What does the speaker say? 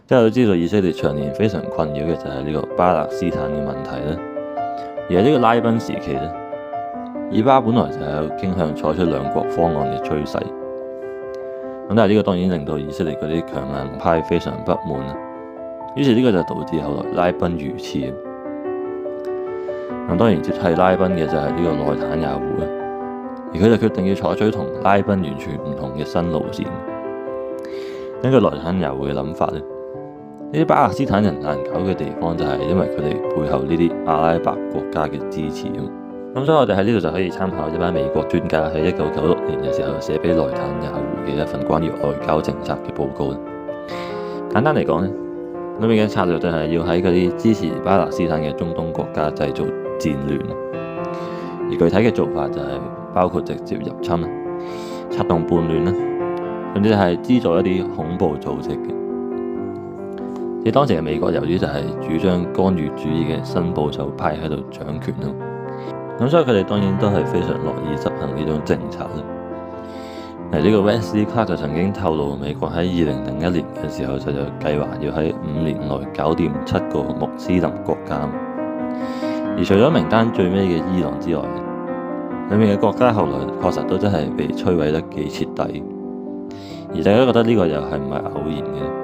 之後都知道以色列長年非常困擾嘅就係呢個巴勒斯坦嘅問題啦。而喺呢個拉賓時期咧，以巴本來就係有傾向採取兩國方案嘅趨勢。咁但係呢個當然令到以色列嗰啲強硬派非常不滿啦。於是呢個就導致後來拉賓遇刺。咁當然接替拉賓嘅就係呢個內塔尼亞胡啦，而佢就決定要採取同拉賓完全唔同嘅新路線。根據內塔尼亞胡嘅諗法咧，呢啲巴勒斯坦人難搞嘅地方就係因為佢哋背後呢啲阿拉伯國家嘅支持。咁所以我哋喺呢度就可以參考一班美國專家喺1996年嘅時候寫俾內塔尼亞胡嘅一份關於外交政策嘅報告。簡單嚟講咧，裏面嘅策略就係要喺嗰啲支持巴勒斯坦嘅中東國家製造戰亂，而具體嘅做法就係包括直接入侵啦、策動叛亂啦，甚至係資助一啲恐怖組織嘅。而當時嘅美國由於就係主張干預主義嘅新保守派喺度掌權啦，咁所以佢哋當然都係非常樂意執行呢種政策啦。呢個 Wesley Clark 就曾經透露，美國喺2001年嘅時候就有計劃要喺5年內搞掂7個穆斯林國家。而除咗名單最尾嘅伊朗之外，裏面嘅國家後來確實都真係被摧毀得幾徹底。而大家覺得呢個又係唔係偶然嘅？